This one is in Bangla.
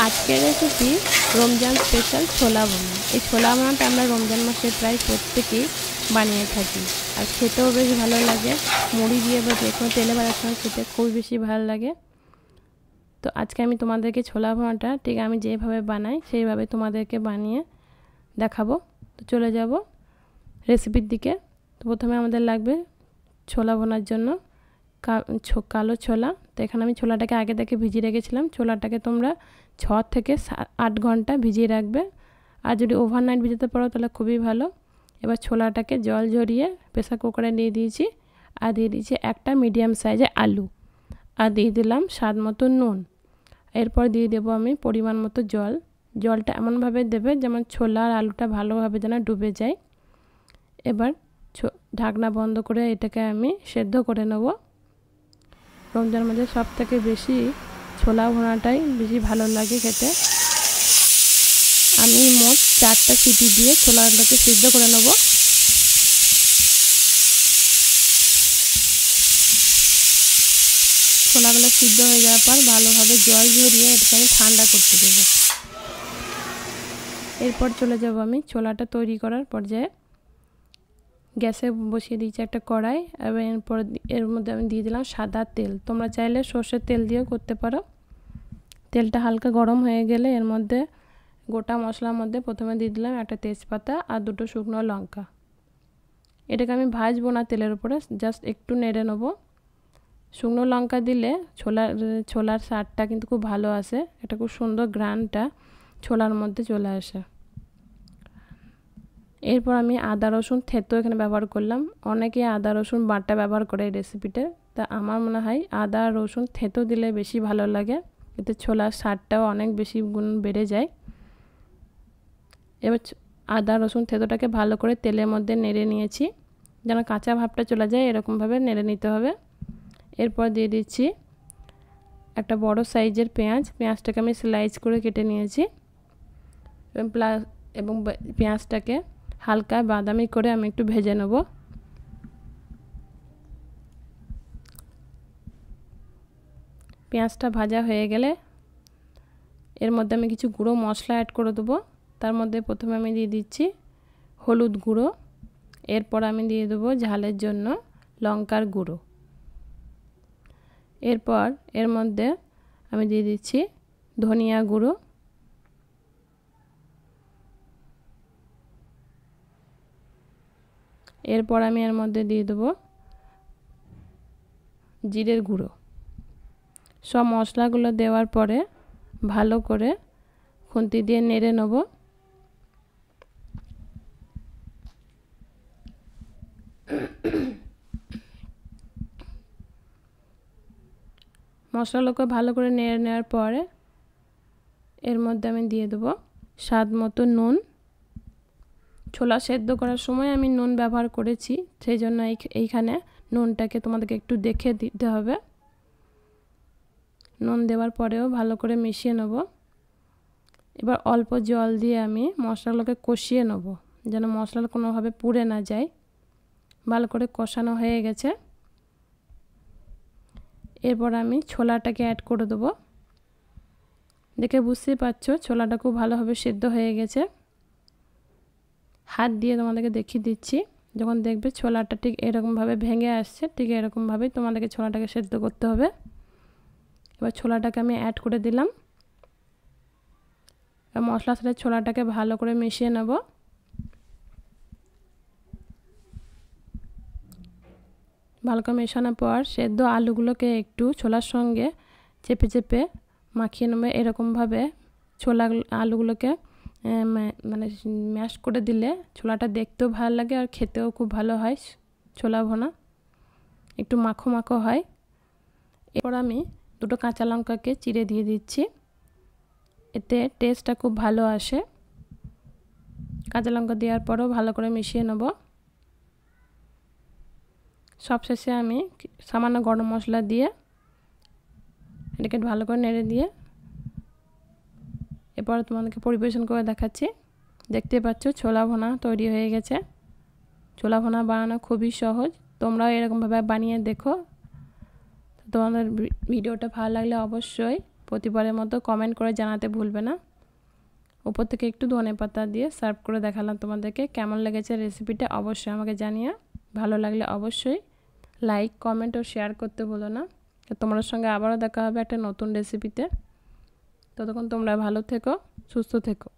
আজকের রেসিপি রমজান স্পেশাল ছোলা ভুনা। এই ছোলা ভুনাটা আমরা রমজান মাসে প্রায় প্রত্যেকেই বানিয়ে থাকি, আর খেতেও বেশ ভালো লাগে। মুড়ি দিয়ে বা যে কোনো তেলে ভাজার সঙ্গে খেতে খুব বেশি ভালো লাগে। তো আজকে আমি তোমাদেরকে ছোলা ভুনাটা ঠিক আমি যেভাবে বানাই সেইভাবে তোমাদেরকে বানিয়ে দেখাবো। তো চলে যাব রেসিপির দিকে। তো প্রথমে আমাদের লাগবে ছোলা ভুনার জন্য কালো ছোলা। তো এখানে আমি ছোলাটাকে আগে থেকে ভিজিয়ে রেখেছিলাম। ছোলাটাকে তোমরা 6 থেকে 8 ঘন্টা ভিজিয়ে রাখবে, আর যদি ওভারনাইট ভিজাতে পারো তাহলে খুবই ভালো। এবার ছোলাটাকে জল ঝরিয়ে প্রেসার কুকারে দিয়ে দিয়েছি, আর দিয়ে দিয়েছি একটা মিডিয়াম সাইজের আলু, আর দিয়ে দিলাম স্বাদ মতো নুন। এরপর দিয়ে দেবো আমি পরিমাণ মতো জল। জলটা এমনভাবে দেবে যেমন ছোলা আর আলুটা ভালোভাবে যেন ডুবে যায়। এবার ঢাকনা বন্ধ করে এটাকে আমি সেদ্ধ করে নেব। রমজান মাসে সব থেকে বেশি ছোলা ভুনাটাই বেশি ভালো লাগে খেতে। আমি মোট 4টা সিটি দিয়ে ছোলাটাকে সিদ্ধ করে নেব। ছোলাগুলো সিদ্ধ হয়ে যাওয়ার পর ভালোভাবে জল ঝরিয়ে এটাকে আমি ঠান্ডা করতে দেবো। এরপর চলে যাব আমি ছোলাটা তৈরি করার পর্যায়ে। গ্যাসে বসিয়ে দিয়েছি একটা কড়াই, এবং এরপর এর মধ্যে আমি দিয়ে দিলাম সাদা তেল। তোমরা চাইলে সর্ষের তেল দিয়েও করতে পারো। তেলটা হালকা গরম হয়ে গেলে এর মধ্যে গোটা মশলার মধ্যে প্রথমে দিয়ে দিলাম একটা তেজপাতা আর 2টো শুকনো লঙ্কা। এটাকে আমি ভাজবো না, তেলের উপরে জাস্ট একটু নেড়ে নেব। শুকনো লঙ্কা দিলে ছোলার স্বাদটা কিন্তু খুব ভালো আসে, এটা খুব সুন্দর গ্রানটা ছোলার মধ্যে চলে আসে। এরপর আমি আদা রসুন থেতো এখানে ব্যবহার করলাম। অনেকে আদা রসুন বাটা ব্যবহার করে এই রেসিপিতে, তা আমার মনে হয় আদা রসুন থেতো দিলে বেশি ভালো লাগে, এতে ছোলার স্বাদটাও অনেক বেশি গুণ বেড়ে যায়। এবার আদা রসুন থেতোটাকে ভালো করে তেলের মধ্যে নেড়ে নিয়েছি, যেন কাঁচা ভাবটা চলে যায় এরকমভাবে নেড়ে নিতে হবে। এরপর দিয়ে দিচ্ছি একটা বড় সাইজের পেঁয়াজটাকে আমি স্লাইস করে কেটে নিয়েছি, এবং পেঁয়াজটাকে হালকা বাদামি করে আমি একটু ভেজে নেব। পেঁয়াজটা ভাজা হয়ে গেলে এর মধ্যে আমি কিছু গুঁড়ো মশলা অ্যাড করে দেবো। তার মধ্যে প্রথমে আমি দিয়ে দিচ্ছি হলুদ গুঁড়ো, এরপর আমি দিয়ে দেবো ঝালের জন্য লঙ্কার গুঁড়ো। এরপর এর মধ্যে আমি দিয়ে দিচ্ছি ধনিয়া গুঁড়ো, এরপর আমি এর মধ্যে দিয়ে দেবো জিরের গুঁড়ো। সব মশলাগুলো দেওয়ার পরে ভালো করে খুন্তি দিয়ে নেড়ে নেব। মশলাগুলোকে ভালো করে নেড়ে নেওয়ার পরে এর মধ্যে আমি দিয়ে দেবো স্বাদ মতো নুন। ছোলা সেদ্ধ করার সময় আমি নুন ব্যবহার করেছি, সেই জন্য এইখানে নুনটাকে তোমাদেরকে একটু দেখে দিতে হবে। নুন দেওয়ার পরেও ভালো করে মিশিয়ে নেব। এবার অল্প জল দিয়ে আমি মশলাগুলোকে কষিয়ে নেব, যেন মশলাটা কোনোভাবে পুড়ে না যায়। ভালো করে কষানো হয়ে গেছে। এরপর আমি ছোলাটাকে অ্যাড করে দেবো। দেখে বুঝতেই পারছো ছোলাটা খুব ভালোভাবে সেদ্ধ হয়ে গেছে। হাত দিয়ে তোমাদেরকে দেখিয়ে দিচ্ছি, যখন দেখবে ছোলাটা ঠিক এরকমভাবে ভেঙে আসছে, ঠিক এরকমভাবেই তোমাদেরকে ছোলাটাকে সেদ্ধ করতে হবে। এবার ছোলাটাকে আমি অ্যাড করে দিলাম, মশলার সাথে ছোলাটাকে ভালো করে মিশিয়ে নেব। ভালো করে মেশানোর পর সেদ্ধ আলুগুলোকে একটু ছোলার সঙ্গে চেপে চেপে মাখিয়ে নেবে। এরকমভাবে আলুগুলোকে মানে ম্যাশ করে দিলে ছোলাটা দেখতেও ভালো লাগে আর খেতেও খুব ভালো হয়। ছোলা ভুনা একটু মাখো মাখো হয়। এরপর আমি 2টো কাঁচা লঙ্কাকে চিড়ে দিয়ে দিচ্ছি, এতে টেস্টটা খুব ভালো আসে। কাঁচা লঙ্কা দেওয়ার পরও ভালো করে মিশিয়ে নেব। সবশেষে আমি সামান্য গরম মশলা দিয়ে এটাকে ভালো করে নেড়ে দিয়ে এরপর তোমাদেরকে পরিবেশন করে দেখাচ্ছি। দেখতে পাচ্ছ ছোলা ভুনা তৈরি হয়ে গেছে। ছোলা ভুনা বানানো খুবই সহজ, তোমরাও এরকমভাবে বানিয়ে দেখো। তোমাদের ভিডিওটা ভালো লাগলে অবশ্যই প্রতিবারের মতো কমেন্ট করে জানাতে ভুলবে না। উপর থেকে একটু ধনেপাতা দিয়ে সার্ভ করে দেখালাম তোমাদেরকে। কেমন লেগেছে রেসিপিটা অবশ্যই আমাকে জানিও। ভালো লাগলে অবশ্যই লাইক, কমেন্ট ও শেয়ার করতে ভুলো না। তো তোমাদের সঙ্গে আবারও দেখা হবে একটা নতুন রেসিপিতে। ততক্ষণ তোমরা ভালো থেকো, সুস্থ থেকো।